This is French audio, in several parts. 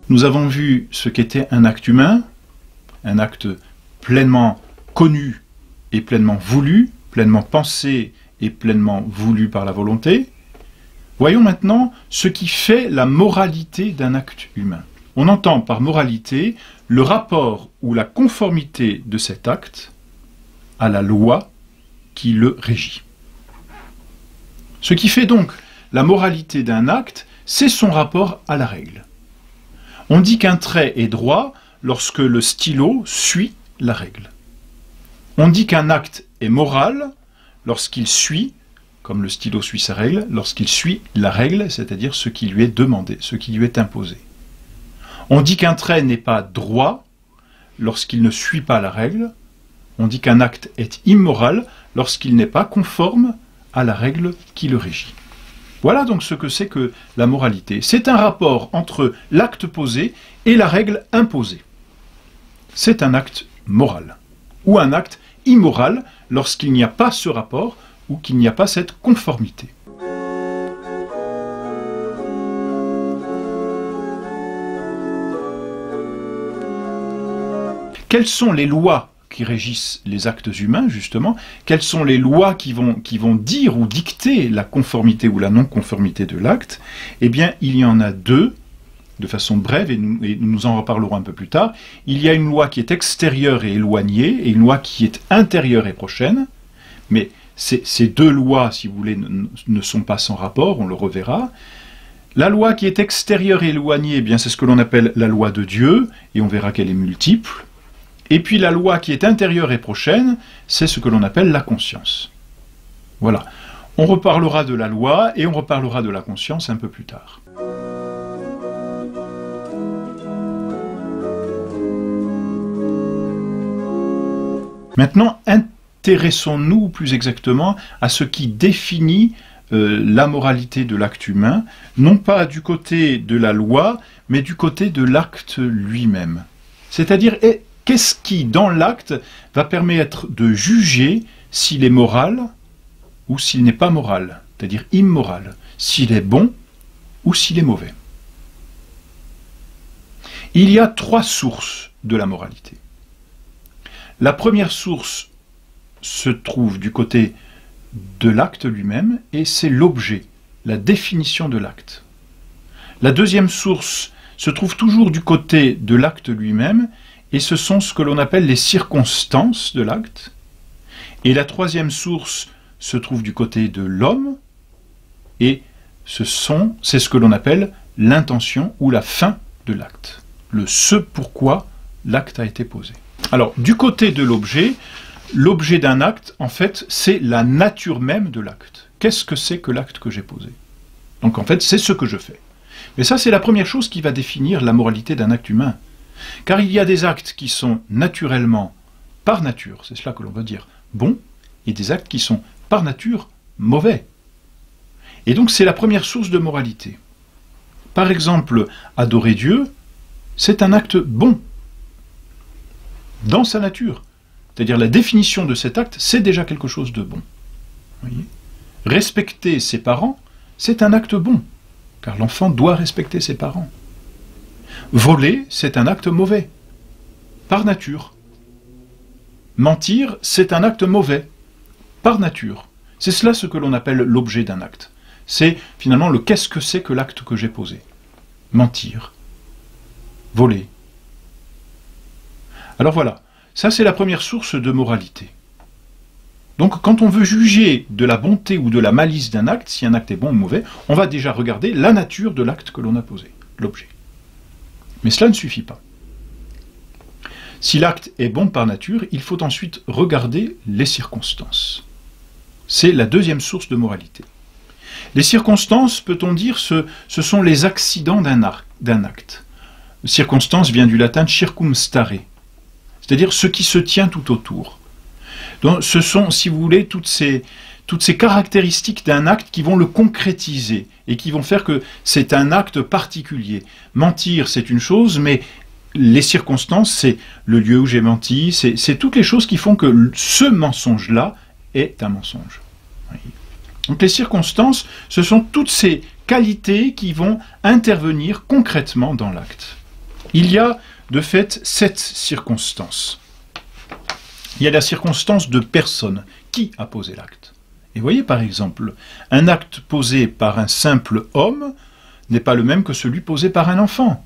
Nous avons vu ce qu'était un acte humain, un acte pleinement connu et pleinement voulu, pleinement pensé et pleinement voulu par la volonté. Voyons maintenant ce qui fait la moralité d'un acte humain. On entend par moralité le rapport ou la conformité de cet acte à la loi qui le régit. Ce qui fait donc la moralité d'un acte, c'est son rapport à la règle. On dit qu'un trait est droit lorsque le stylo suit la règle. On dit qu'un acte est moral lorsqu'il suit, comme le stylo suit sa règle, lorsqu'il suit la règle, c'est-à-dire ce qui lui est demandé, ce qui lui est imposé. On dit qu'un trait n'est pas droit lorsqu'il ne suit pas la règle. On dit qu'un acte est immoral lorsqu'il n'est pas conforme à la règle qui le régit. Voilà donc ce que c'est que la moralité. C'est un rapport entre l'acte posé et la règle imposée. C'est un acte moral, ou un acte immoral lorsqu'il n'y a pas ce rapport ou qu'il n'y a pas cette conformité. Quelles sont les lois qui régissent les actes humains, justement? Quelles sont les lois qui vont dire ou dicter la conformité ou la non-conformité de l'acte? Eh bien, il y en a deux, de façon brève, et nous en reparlerons un peu plus tard. Il y a une loi qui est extérieure et éloignée, et une loi qui est intérieure et prochaine. Mais ces deux lois, si vous voulez, ne sont pas sans rapport, on le reverra. La loi qui est extérieure et éloignée, eh bien, c'est ce que l'on appelle la loi de Dieu, et on verra qu'elle est multiple. Et puis la loi qui est intérieure et prochaine, c'est ce que l'on appelle la conscience. Voilà. On reparlera de la loi et on reparlera de la conscience un peu plus tard. Maintenant, intéressons-nous plus exactement à ce qui définit la moralité de l'acte humain, non pas du côté de la loi, mais du côté de l'acte lui-même. C'est-à-dire, qu'est-ce qui, dans l'acte, va permettre de juger s'il est moral ou s'il n'est pas moral, c'est-à-dire immoral, s'il est bon ou s'il est mauvais? Il y a trois sources de la moralité. La première source se trouve du côté de l'acte lui-même, et c'est l'objet, la définition de l'acte. La deuxième source se trouve toujours du côté de l'acte lui-même, et ce sont ce que l'on appelle les circonstances de l'acte. Et la troisième source se trouve du côté de l'homme, et c'est ce que l'on appelle l'intention ou la fin de l'acte, le ce pourquoi l'acte a été posé. Alors, du côté de l'objet d'un acte, en fait, c'est la nature même de l'acte. Qu'est-ce que c'est que l'acte que j'ai posé? Donc, en fait, c'est ce que je fais. Mais ça, c'est la première chose qui va définir la moralité d'un acte humain. Car il y a des actes qui sont naturellement, par nature, c'est cela que l'on veut dire, bons, et des actes qui sont, par nature, mauvais. Et donc, c'est la première source de moralité. Par exemple, adorer Dieu, c'est un acte bon, dans sa nature. C'est-à-dire la définition de cet acte, c'est déjà quelque chose de bon. Voyez ? Respecter ses parents, c'est un acte bon, car l'enfant doit respecter ses parents. Voler, c'est un acte mauvais, par nature. Mentir, c'est un acte mauvais, par nature. C'est cela ce que l'on appelle l'objet d'un acte. C'est finalement le qu'est-ce que c'est que l'acte que j'ai posé. Mentir, voler. Alors voilà, ça c'est la première source de moralité. Donc quand on veut juger de la bonté ou de la malice d'un acte, si un acte est bon ou mauvais, on va déjà regarder la nature de l'acte que l'on a posé, l'objet. Mais cela ne suffit pas. Si l'acte est bon par nature, il faut ensuite regarder les circonstances. C'est la deuxième source de moralité. Les circonstances, peut-on dire, ce sont les accidents d'un acte. Circonstance vient du latin circumstare, c'est-à-dire ce qui se tient tout autour. Donc, ce sont, si vous voulez, toutes ces caractéristiques d'un acte qui vont le concrétiser et qui vont faire que c'est un acte particulier. Mentir, c'est une chose, mais les circonstances, c'est le lieu où j'ai menti, c'est toutes les choses qui font que ce mensonge-là est un mensonge. Donc les circonstances, ce sont toutes ces qualités qui vont intervenir concrètement dans l'acte. Il y a de fait 7 circonstances. Il y a la circonstance de personne. Qui a posé l'acte? Et voyez par exemple, un acte posé par un simple homme n'est pas le même que celui posé par un enfant.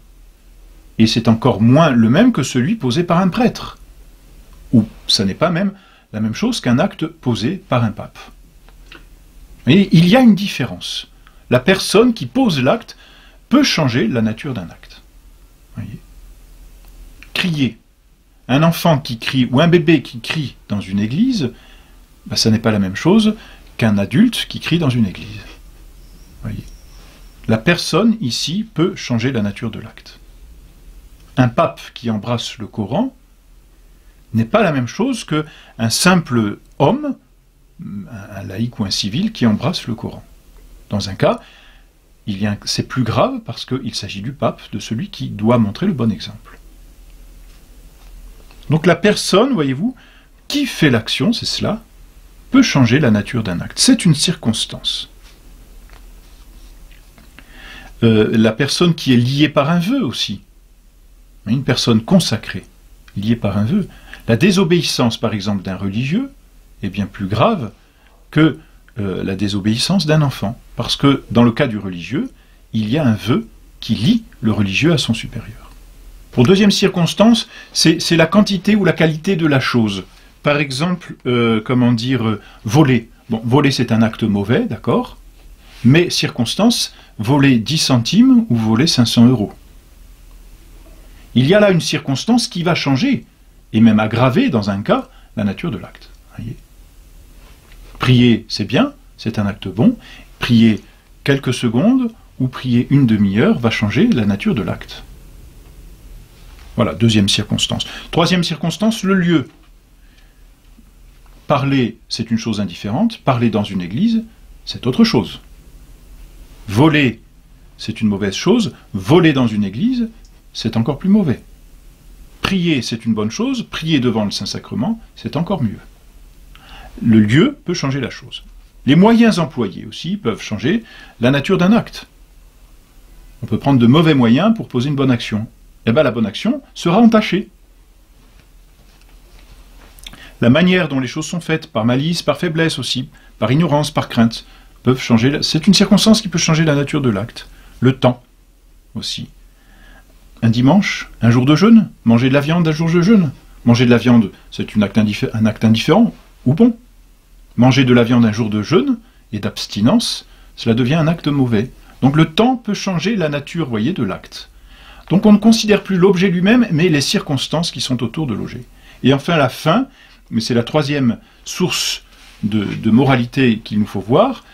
Et c'est encore moins le même que celui posé par un prêtre. Ou ça n'est pas même la même chose qu'un acte posé par un pape. Et il y a une différence. La personne qui pose l'acte peut changer la nature d'un acte. Voyez. Crier. Un enfant qui crie ou un bébé qui crie dans une église, ben, ça n'est pas la même chose qu'un adulte qui crie dans une église. Voyez. La personne ici peut changer la nature de l'acte. Un pape qui embrasse le Coran n'est pas la même chose qu'un simple homme, un laïc ou un civil, qui embrasse le Coran. Dans un cas, c'est plus grave parce qu'il s'agit du pape, de celui qui doit montrer le bon exemple. Donc la personne, voyez-vous, qui fait l'action, c'est cela, peut changer la nature d'un acte. C'est une circonstance. La personne qui est liée par un vœu aussi, une personne consacrée, liée par un vœu. La désobéissance, par exemple, d'un religieux est bien plus grave que la désobéissance d'un enfant. Parce que dans le cas du religieux, il y a un vœu qui lie le religieux à son supérieur. Pour deuxième circonstance, c'est la quantité ou la qualité de la chose. Par exemple, voler. Bon, voler c'est un acte mauvais, d'accord? Mais circonstance, voler 10 centimes ou voler 500 €. Il y a là une circonstance qui va changer, et même aggraver, dans un cas, la nature de l'acte. Prier, c'est bien, c'est un acte bon. Prier quelques secondes ou prier une demi-heure va changer la nature de l'acte. Voilà, deuxième circonstance. Troisième circonstance, le lieu. Parler, c'est une chose indifférente. Parler dans une église, c'est autre chose. Voler, c'est une mauvaise chose. Voler dans une église, c'est encore plus mauvais. Prier, c'est une bonne chose. Prier devant le Saint-Sacrement, c'est encore mieux. Le lieu peut changer la chose. Les moyens employés aussi peuvent changer la nature d'un acte. On peut prendre de mauvais moyens pour poser une bonne action. Eh bien, la bonne action sera entachée. La manière dont les choses sont faites, par malice, par faiblesse aussi, par ignorance, par crainte, peuvent changer. C'est une circonstance qui peut changer la nature de l'acte. Le temps aussi. Un dimanche, un jour de jeûne, manger de la viande un jour de jeûne. Manger de la viande, c'est un acte indifférent ou bon. Manger de la viande un jour de jeûne et d'abstinence, cela devient un acte mauvais. Donc le temps peut changer la nature, voyez, de l'acte. Donc on ne considère plus l'objet lui-même, mais les circonstances qui sont autour de l'objet. Et enfin la fin, mais c'est la troisième source de moralité qu'il nous faut voir,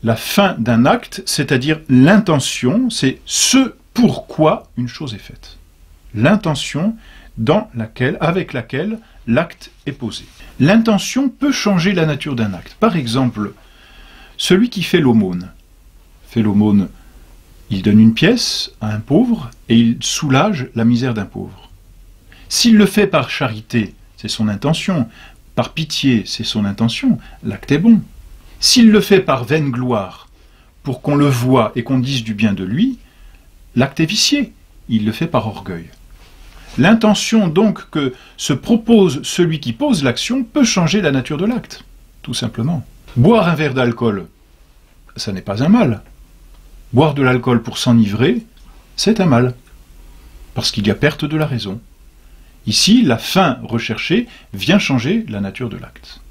la fin d'un acte, c'est-à-dire l'intention, c'est ce pourquoi une chose est faite. L'intention avec laquelle l'acte est posé. L'intention peut changer la nature d'un acte. Par exemple, celui qui fait l'aumône. Il donne une pièce à un pauvre et il soulage la misère d'un pauvre. S'il le fait par charité, c'est son intention. Par pitié, c'est son intention. L'acte est bon. S'il le fait par vaine gloire, pour qu'on le voie et qu'on dise du bien de lui, l'acte est vicié. Il le fait par orgueil. L'intention donc que se propose celui qui pose l'action peut changer la nature de l'acte, tout simplement. Boire un verre d'alcool, ça n'est pas un mal. Boire de l'alcool pour s'enivrer, c'est un mal, parce qu'il y a perte de la raison. Ici, la fin recherchée vient changer la nature de l'acte.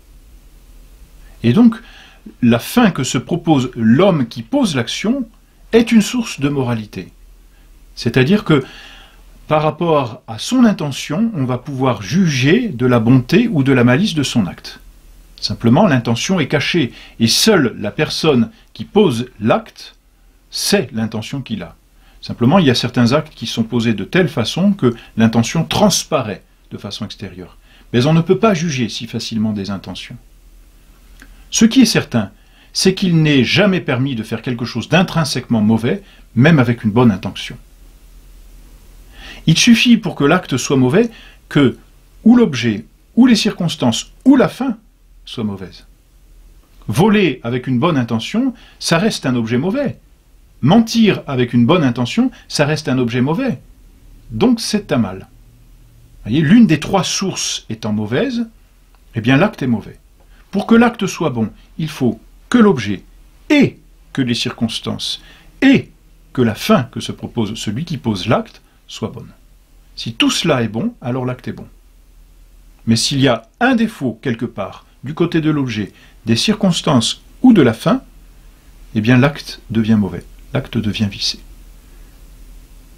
Et donc, la fin que se propose l'homme qui pose l'action est une source de moralité. C'est-à-dire que, par rapport à son intention, on va pouvoir juger de la bonté ou de la malice de son acte. Simplement, l'intention est cachée, et seule la personne qui pose l'acte sait l'intention qu'il a. Simplement, il y a certains actes qui sont posés de telle façon que l'intention transparaît de façon extérieure. Mais on ne peut pas juger si facilement des intentions. Ce qui est certain, c'est qu'il n'est jamais permis de faire quelque chose d'intrinsèquement mauvais, même avec une bonne intention. Il suffit pour que l'acte soit mauvais que ou l'objet, ou les circonstances, ou la fin soient mauvaises. Voler avec une bonne intention, ça reste un objet mauvais. Mentir avec une bonne intention, ça reste un objet mauvais. donc c'est un mal. Vous voyez, l'une des trois sources étant mauvaise, eh bien l'acte est mauvais. Pour que l'acte soit bon, il faut que l'objet et que les circonstances et que la fin que se propose celui qui pose l'acte soit bonne. Si tout cela est bon, alors l'acte est bon. Mais s'il y a un défaut quelque part, du côté de l'objet, des circonstances ou de la fin, eh bien l'acte devient mauvais, l'acte devient vicié.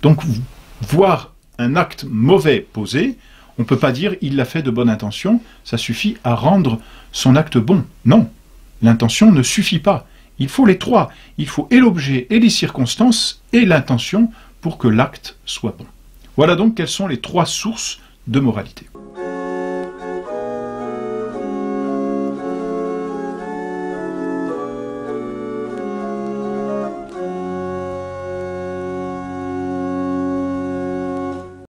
Donc, voir un acte mauvais posé, on ne peut pas dire il l'a fait de bonne intention, ça suffit à rendre son acte bon. Non, l'intention ne suffit pas. Il faut les trois. Il faut et l'objet, et les circonstances, et l'intention pour que l'acte soit bon. Voilà donc quelles sont les trois sources de moralité.